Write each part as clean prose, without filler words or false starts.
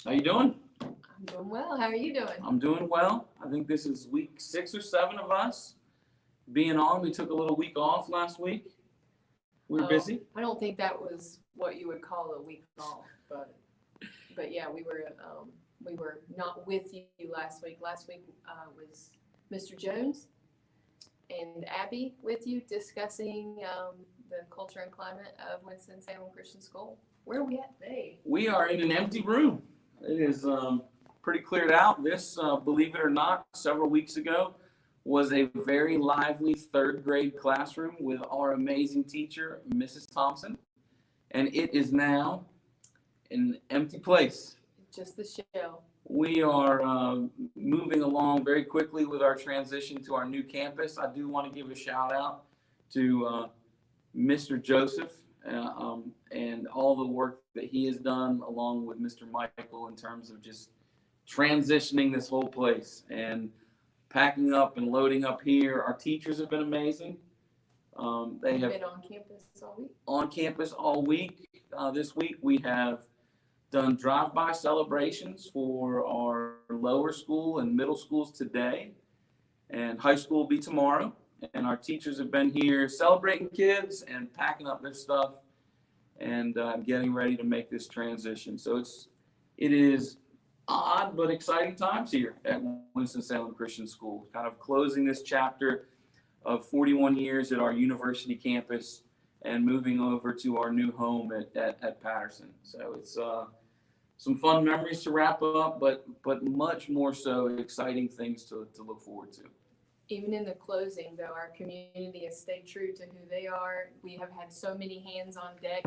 How you doing? I'm doing well. How are you doing? I'm doing well. I think this is week 6 or 7 of us being on. We took a little week off last week. We were busy. I don't think that was what you would call a week off, but yeah, we were not with you last week. Last week was Mr. Jones and Abby with you discussing the culture and climate of Winston-Salem Christian School. Where are we at today? We are in an empty room. It is pretty cleared out. This, believe it or not, several weeks ago was a very lively third grade classroom with our amazing teacher, Mrs. Thompson. And it is now an empty place. Just the shell. We are moving along very quickly with our transition to our new campus. I do want to give a shout out to Mr. Joseph and all the work that he has done along with Mr. Michael in terms of just transitioning this whole place and packing up and loading up here. Our teachers have been amazing. They have been on campus all week. On campus all week. This week we have done drive-by celebrations for our lower school and middle schools today, and high school will be tomorrow. And our teachers have been here celebrating kids and packing up their stuff and getting ready to make this transition. So it is odd but exciting times here at Winston-Salem Christian School, kind of closing this chapter of 41 years at our university campus and moving over to our new home at Patterson. So it's some fun memories to wrap up, but much more so exciting things to look forward to. Even in the closing, though, our community has stayed true to who they are. We have had so many hands on deck.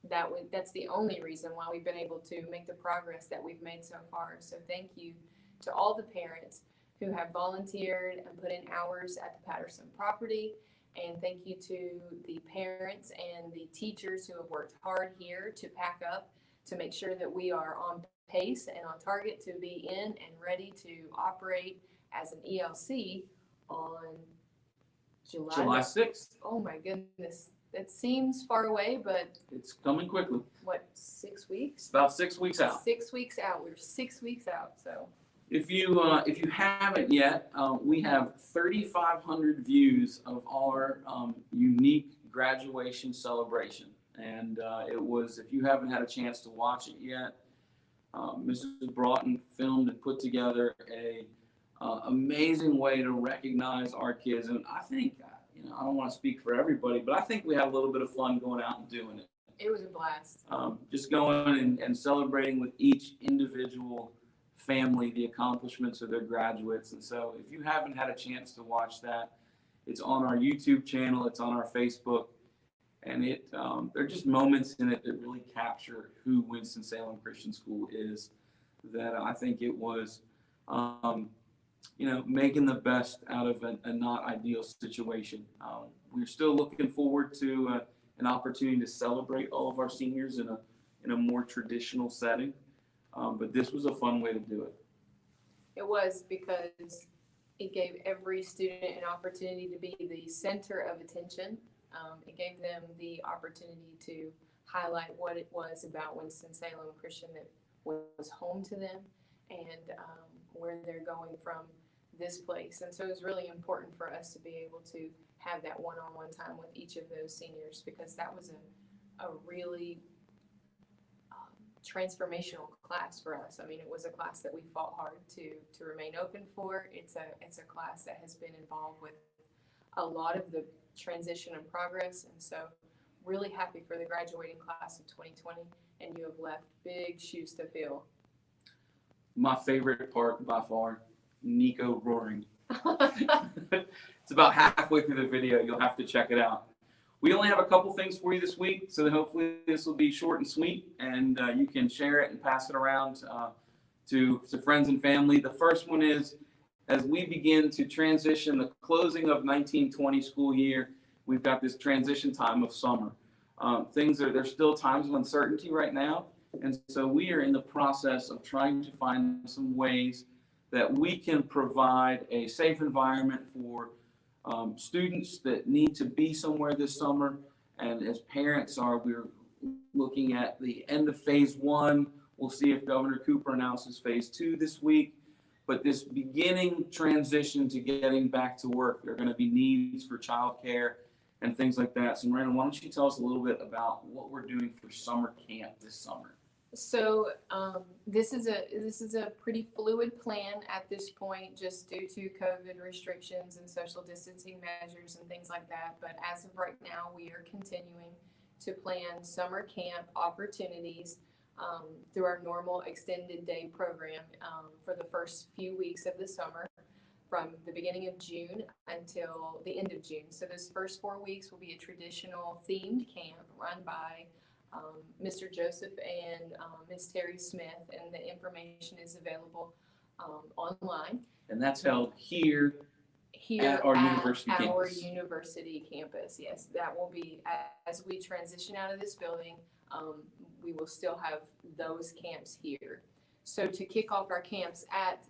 That's the only reason why we've been able to make the progress that we've made so far. So thank you to all the parents who have volunteered and put in hours at the Patterson property. And thank you to the parents and the teachers who have worked hard here to pack up to make sure that we are on pace and on target to be in and ready to operate as an ELC on July 6th. Oh my goodness. It seems far away, but it's coming quickly. What, 6 weeks? About 6 weeks out. 6 weeks out. We're 6 weeks out. So if you haven't yet, we have 3,500 views of our unique graduation celebration. And it was, if you haven't had a chance to watch it yet, Mrs. Broughton filmed and put together a amazing way to recognize our kids. And I think, I don't want to speak for everybody, but I think we had a little bit of fun going out and doing it. It was a blast. Just going and celebrating with each individual family the accomplishments of their graduates. And so if you haven't had a chance to watch that, it's on our YouTube channel, it's on our Facebook, and there are just moments in it that really capture who Winston-Salem Christian School is, that I think it was making the best out of a not ideal situation. We're still looking forward to an opportunity to celebrate all of our seniors in a more traditional setting. But this was a fun way to do it. It was, because it gave every student an opportunity to be the center of attention. It gave them the opportunity to highlight what it was about Winston-Salem Christian that was home to them, and where they're going from this place. And so it was really important for us to be able to have that one-on-one time with each of those seniors, because that was a really transformational class for us. I mean, it was a class that we fought hard to remain open for. It's a class that has been involved with a lot of the transition and progress, and so really happy for the graduating class of 2020, and you have left big shoes to fill. My favorite part by far, Nico roaring. It's about halfway through the video. You'll have to check it out. We only have a couple things for you this week, so hopefully this will be short and sweet, and you can share it and pass it around to friends and family. The first one is, as we begin to transition the closing of 1920 school year, we've got this transition time of summer. There's still times of uncertainty right now, and so we are in the process of trying to find some ways that we can provide a safe environment for students that need to be somewhere this summer. And as parents we're looking at the end of phase one, We'll see if Governor Cooper announces phase 2 this week. But this beginning transition to getting back to work, there are going to be needs for childcare and things like that. So Miranda, why don't you tell us a little bit about what we're doing for summer camp this summer? So this is a pretty fluid plan at this point, just due to COVID restrictions and social distancing measures and things like that. But as of right now, we are continuing to plan summer camp opportunities through our normal extended day program for the first few weeks of the summer, from the beginning of June until the end of June. So those first 4 weeks will be a traditional themed camp run by Mr. Joseph and Ms. Terry Smith, and the information is available online. And that's held here At our university our campus. University campus, yes. That will be, as we transition out of this building, we will still have those camps here. So to kick off our time at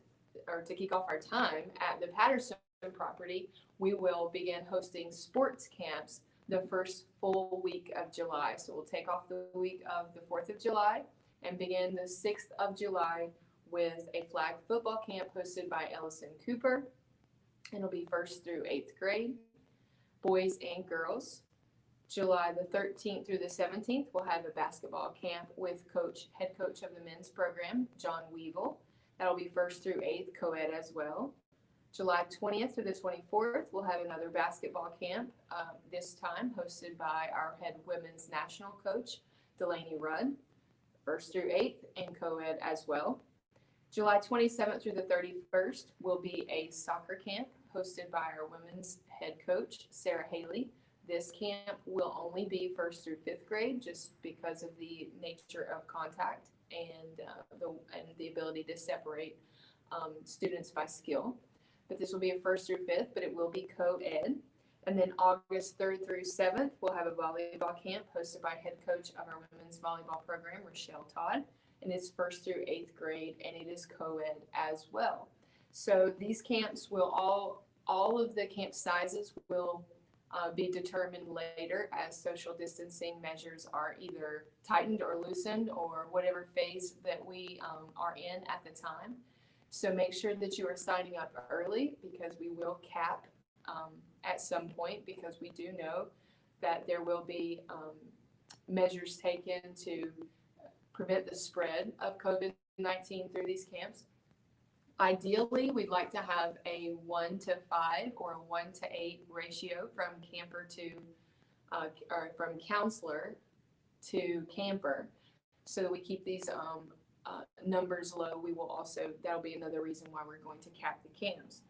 the Patterson property, we will begin hosting sports camps the first full week of July. So we'll take off the week of the 4th of July and begin the 6th of July with a flag football camp hosted by Ellison Cooper. It'll be 1st through 8th grade, boys and girls. July the 13th through the 17th, we'll have a basketball camp with head coach of the men's program, John Weevil. That'll be 1st through 8th, co-ed as well. July 20th through the 24th, we'll have another basketball camp, this time hosted by our head women's national coach, Delaney Rudd, 1st through 8th, and co-ed as well. July 27th through the 31st will be a soccer camp hosted by our women's head coach, Sarah Haley. This camp will only be 1st through 5th grade, just because of the nature of contact and the ability to separate students by skill. But this will be a 1st through 5th, but it will be co-ed. And then August 3rd through 7th, we'll have a volleyball camp hosted by head coach of our women's volleyball program, Rochelle Todd. And it's 1st through 8th grade, and it is co-ed as well. So these camps will all of the camp sizes will be determined later as social distancing measures are either tightened or loosened, or whatever phase that we are in at the time. So make sure that you are signing up early, because we will cap at some point, because we do know that there will be measures taken to prevent the spread of COVID-19 through these camps. Ideally, we'd like to have a 1-to-5 or a 1-to-8 ratio from camper to, or from counselor to camper, so that we keep these numbers low. We will also, that'll be another reason why we're going to cap the camps.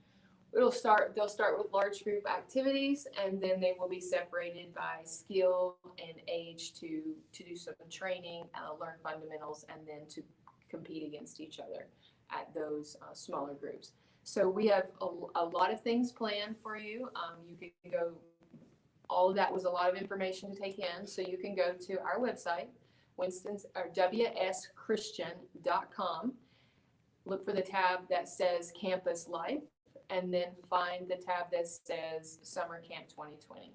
They'll start with large group activities, and then they will be separated by skill and age to do some training, learn fundamentals, and then to compete against each other at those smaller groups. So we have a lot of things planned for you. You can go, all of that was a lot of information to take in, so you can go to our website, WSChristian.com, look for the tab that says Campus Life, and then find the tab that says Summer Camp 2020.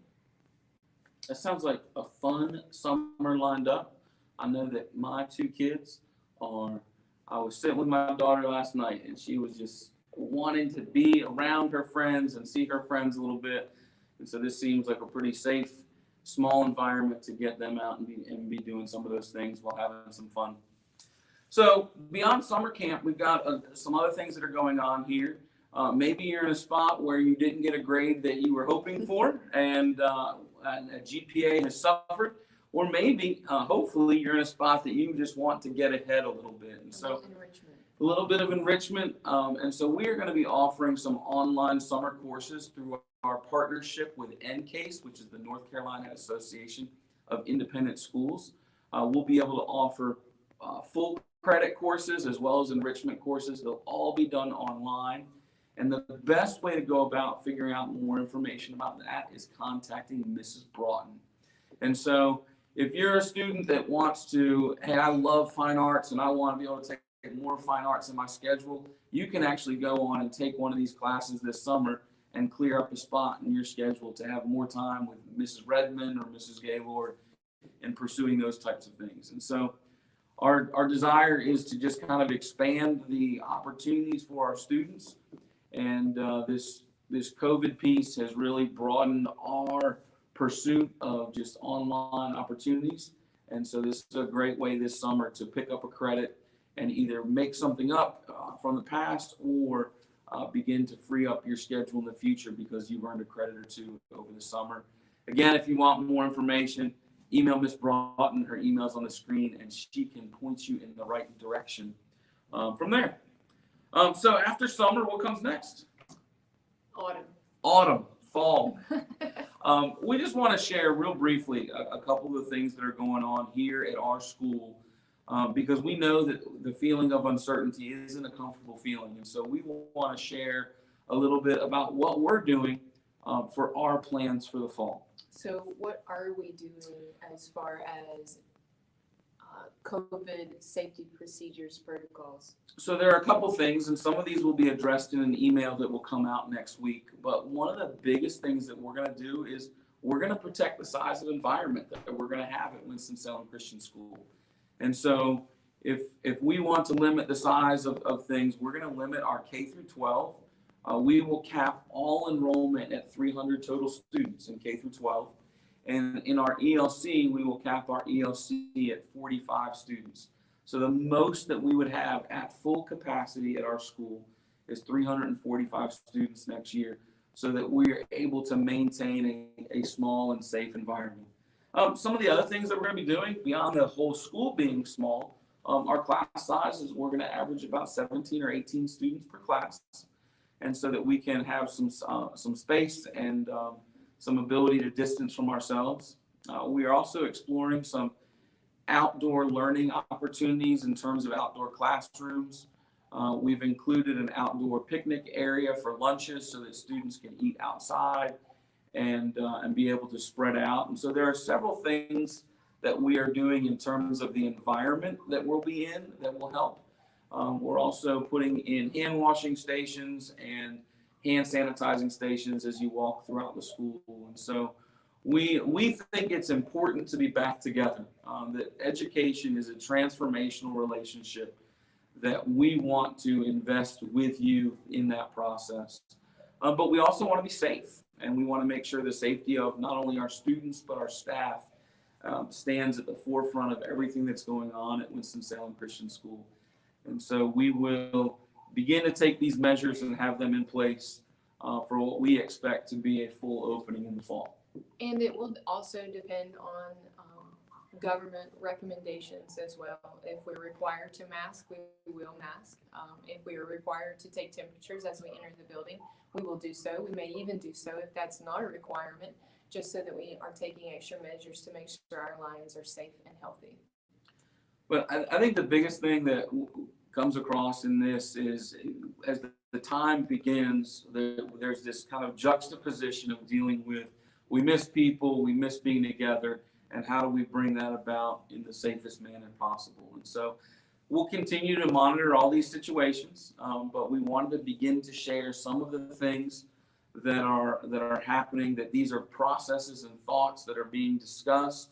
That sounds like a fun summer lined up. I know that my 2 kids are, I was sitting with my daughter last night, and she was just wanting to be around her friends and see her friends a little bit. And so this seems like a pretty safe, small environment to get them out and be doing some of those things while having some fun. So beyond summer camp, we've got some other things that are going on here. Maybe you're in a spot where you didn't get a grade that you were hoping for, and a GPA has suffered, or maybe, hopefully, you're in a spot that you just want to get ahead a little bit. And so, a little bit of enrichment. And so we are going to be offering some online summer courses through our partnership with NCASE, which is the North Carolina Association of Independent Schools. We'll be able to offer full credit courses as well as enrichment courses. They'll all be done online. And the best way to go about figuring out more information about that is contacting Mrs. Broughton. And so if you're a student that wants to, hey, I love fine arts and I want to be able to take more fine arts in my schedule, you can actually go on and take one of these classes this summer and clear up a spot in your schedule to have more time with Mrs. Redmond or Mrs. Gaylord in pursuing those types of things. And so Our desire is to just kind of expand the opportunities for our students. And this COVID piece has really broadened our pursuit of just online opportunities. And so this is a great way this summer to pick up a credit and either make something up from the past or begin to free up your schedule in the future because you've earned a credit or two over the summer. Again, if you want more information, email Ms. Broughton. Her email's on the screen, and she can point you in the right direction from there. So after summer, what comes next? Autumn, fall. We just want to share real briefly a couple of the things that are going on here at our school because we know that the feeling of uncertainty isn't a comfortable feeling. And so we want to share a little bit about what we're doing for our plans for the fall. So what are we doing as far as COVID safety procedures protocols? So there are a couple things, and some of these will be addressed in an email that will come out next week. But one of the biggest things that we're going to do is we're going to protect the size of environment that we're going to have at Winston-Salem Christian School. And so if we want to limit the size of things, we're going to limit our K through 12. We will cap all enrollment at 300 total students in K through 12. And in our ELC, we will cap our ELC at 45 students. So the most that we would have at full capacity at our school is 345 students next year, so that we are able to maintain a small and safe environment. Some of the other things that we're going to be doing beyond the whole school being small, our class sizes, we're going to average about 17 or 18 students per class. And so that we can have some space and some ability to distance from ourselves. We are also exploring some outdoor learning opportunities in terms of outdoor classrooms. We've included an outdoor picnic area for lunches so that students can eat outside and be able to spread out. And so there are several things that we are doing in terms of the environment that we'll be in that will help. We're also putting in hand washing stations and hand sanitizing stations as you walk throughout the school. And so we think it's important to be back together, that education is a transformational relationship, that we want to invest with you in that process. But we also want to be safe, and we want to make sure the safety of not only our students but our staff stands at the forefront of everything that's going on at Winston-Salem Christian School. And so we will begin to take these measures and have them in place for what we expect to be a full opening in the fall. And it will also depend on government recommendations as well. If we're required to mask, we will mask. If we are required to take temperatures as we enter the building, we will do so. We may even do so if that's not a requirement, just so that we are taking extra measures to make sure our lines are safe and healthy. But I think the biggest thing that comes across in this is as the time begins, there's this kind of juxtaposition of dealing with, we miss people, we miss being together, and how do we bring that about in the safest manner possible? And so we'll continue to monitor all these situations, but we wanted to begin to share some of the things that are happening, that these are processes and thoughts that are being discussed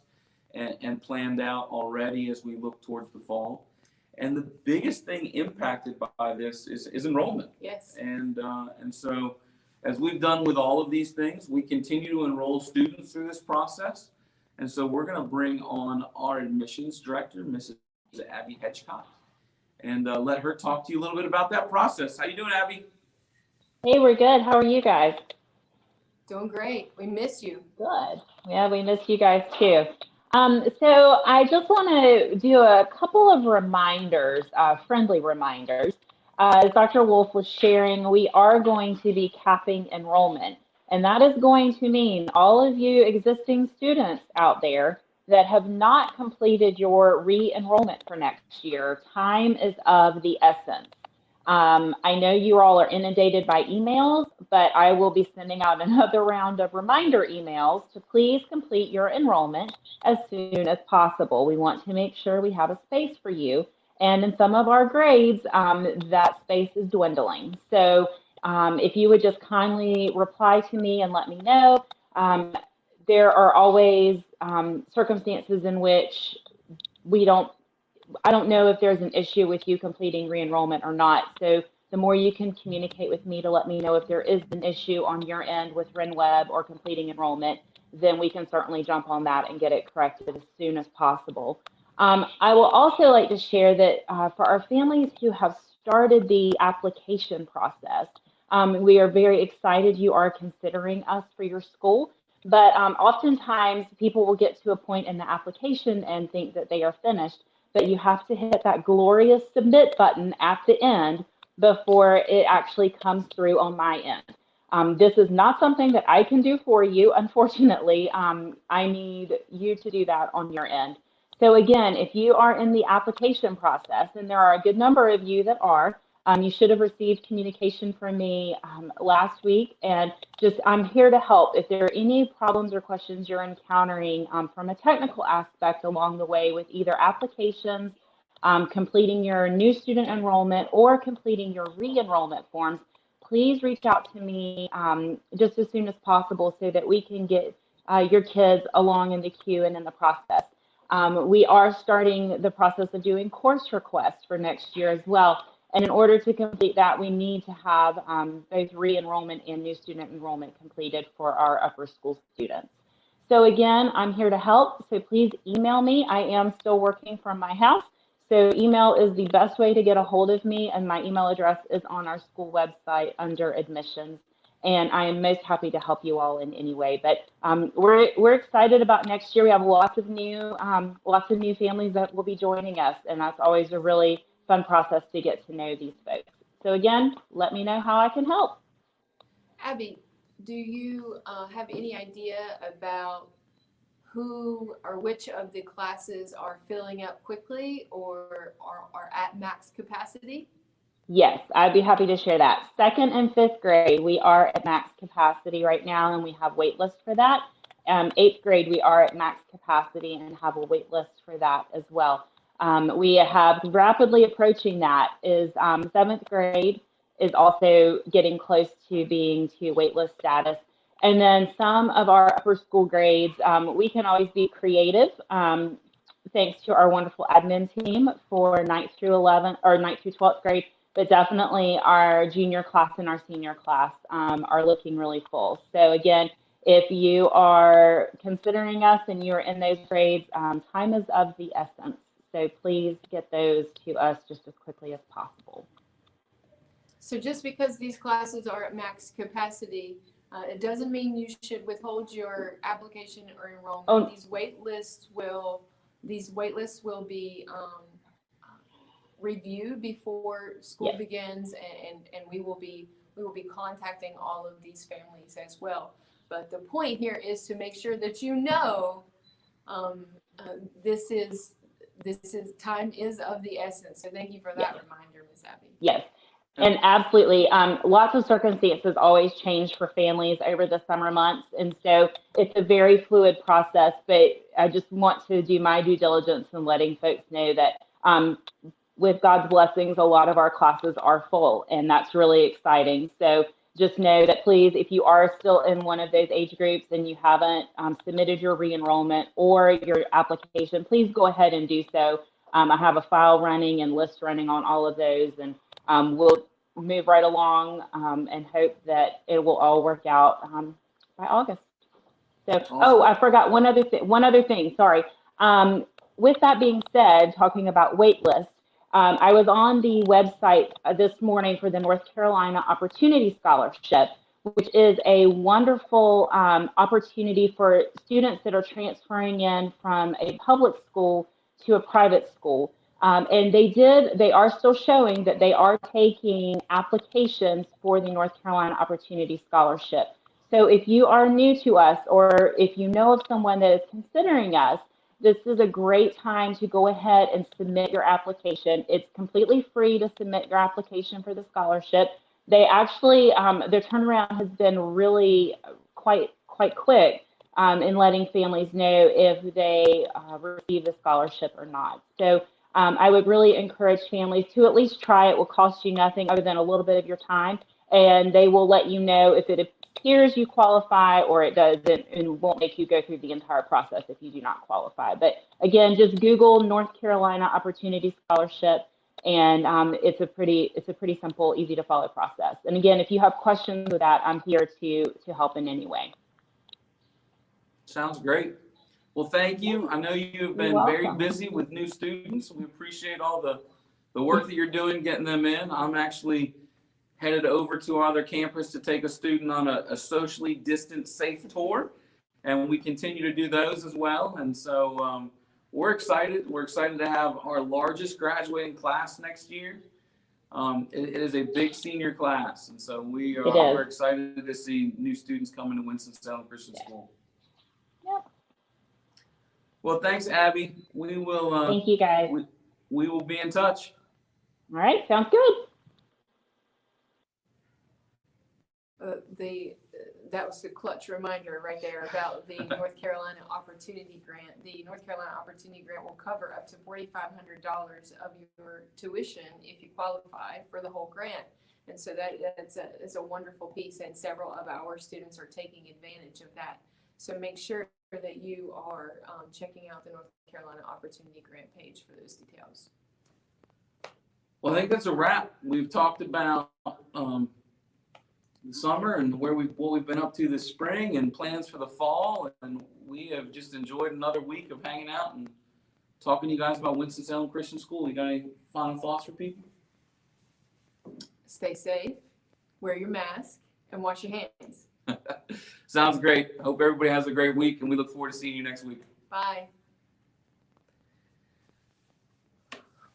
and planned out already as we look towards the fall. And the biggest thing impacted by this is enrollment. Yes. And so as we've done with all of these things, we continue to enroll students through this process. And so we're going to bring on our admissions director, Mrs. Abby Hedgecott, and let her talk to you a little bit about that process. How you doing, Abby? Hey, we're good. How are you guys? Doing great. We miss you. Good. Yeah, we miss you guys too. So I just want to do a couple of reminders, friendly reminders. As Dr. Wolf was sharing, we are going to be capping enrollment, and that is going to mean all of you existing students out there that have not completed your re-enrollment for next year, time is of the essence. I know you all are inundated by emails, but I will be sending out another round of reminder emails to please complete your enrollment as soon as possible. We want to make sure we have a space for you. And in some of our grades, that space is dwindling. So if you would just kindly reply to me and let me know. There are always circumstances in which we don't I don't know if there's an issue with you completing re-enrollment or not. So the more you can communicate with me to let me know if there is an issue on your end with RenWeb or completing enrollment, then we can certainly jump on that and get it corrected as soon as possible. I will also like to share that for our families who have started the application process, we are very excited you are considering us for your school. But oftentimes people will get to a point in the application and think that they are finished, but you have to hit that glorious submit button at the end before it actually comes through on my end. This is not something that I can do for you, unfortunately. I need you to do that on your end. So again, if you are in the application process, and there are a good number of you that are, you should have received communication from me last week, and I'm here to help. If there are any problems or questions you're encountering from a technical aspect along the way with either applications, completing your new student enrollment, or completing your re-enrollment forms, please reach out to me just as soon as possible so that we can get your kids along in the queue and in the process. We are starting the process of doing course requests for next year as well. And in order to complete that, we need to have both re-enrollment and new student enrollment completed for our upper school students. So again, I'm here to help. So please email me. I am still working from my house. So email is the best way to get a hold of me. And my email address is on our school website under admissions. And I am most happy to help you all in any way. But we're excited about next year. We have lots of new families that will be joining us. And that's always a really fun process to get to know these folks. So again, let me know how I can help. Abby, do you have any idea about who or which of the classes are filling up quickly or are at max capacity? Yes, I'd be happy to share that. 2nd and 5th grade, we are at max capacity right now, and we have wait list for that. 8th grade, we are at max capacity and have a wait list for that as well. We have rapidly approaching that is 7th grade is also getting close to being to waitlist status. And then some of our upper school grades, we can always be creative thanks to our wonderful admin team for 9th through 11th or 9th through 12th grade, but definitely our junior class and our senior class are looking really full. So again, if you are considering us and you're in those grades, time is of the essence. So please get those to us just as quickly as possible. So just because these classes are at max capacity, it doesn't mean you should withhold your application or enrollment. Oh. These wait lists will be reviewed before school Yes. begins, and we will be contacting all of these families as well. But the point here is to make sure that you know this is time is of the essence. So thank you for that reminder, Ms. Abby. Yes. And absolutely, lots of circumstances always change for families over the summer months. And so it's a very fluid process, but I just want to do my due diligence in letting folks know that with God's blessings, a lot of our classes are full, and that's really exciting. So just know that please, if you are still in one of those age groups and you haven't submitted your re-enrollment or your application, please go ahead and do so. I have a file running and list running on all of those, and we'll move right along and hope that it will all work out by August. So, awesome. Oh, I forgot one other thing. Sorry. With that being said, talking about waitlist, I was on the website this morning for the North Carolina Opportunity Scholarship, which is a wonderful opportunity for students that are transferring in from a public school to a private school. And they are still showing that they are taking applications for the North Carolina Opportunity Scholarship. So if you are new to us, or if you know of someone that is considering us, this is a great time to go ahead and submit your application. It's completely free to submit your application for the scholarship. They actually, their turnaround has been really quite quick in letting families know if they receive the scholarship or not. So I would really encourage families to at least try it. It will cost you nothing other than a little bit of your time, and they will let you know if it appears you qualify, or it doesn't and won't make you go through the entire process if you do not qualify. But again, just Google North Carolina Opportunity Scholarship, and it's a pretty simple, easy to follow process. And again, if you have questions with that, I'm here to help in any way. Sounds great. Well, thank you. I know you've been very busy with new students. We appreciate all the work that you're doing getting them in. I'm actually headed over to our other campus to take a student on a socially distant safe tour, and we continue to do those as well. And so we're excited. We're excited to have our largest graduating class next year. It is a big senior class, and so we're excited to see new students coming to Winston-Salem Christian School. Yep. Well, thanks, Abby. We will. Thank you, guys. We will be in touch. All right, sounds good. That was a clutch reminder right there about the North Carolina Opportunity Grant. The North Carolina Opportunity Grant will cover up to $4,500 of your tuition if you qualify for the whole grant. And so that's a wonderful piece, and several of our students are taking advantage of that. So make sure that you are checking out the North Carolina Opportunity Grant page for those details. Well, I think that's a wrap. We've talked about the summer and what we've been up to this spring and plans for the fall, and we have just enjoyed another week of hanging out and talking to you guys about Winston-Salem Christian School. You got any final thoughts for people? Stay safe, wear your mask, and wash your hands. Sounds great. Hope everybody has a great week, and we look forward to seeing you next week. Bye.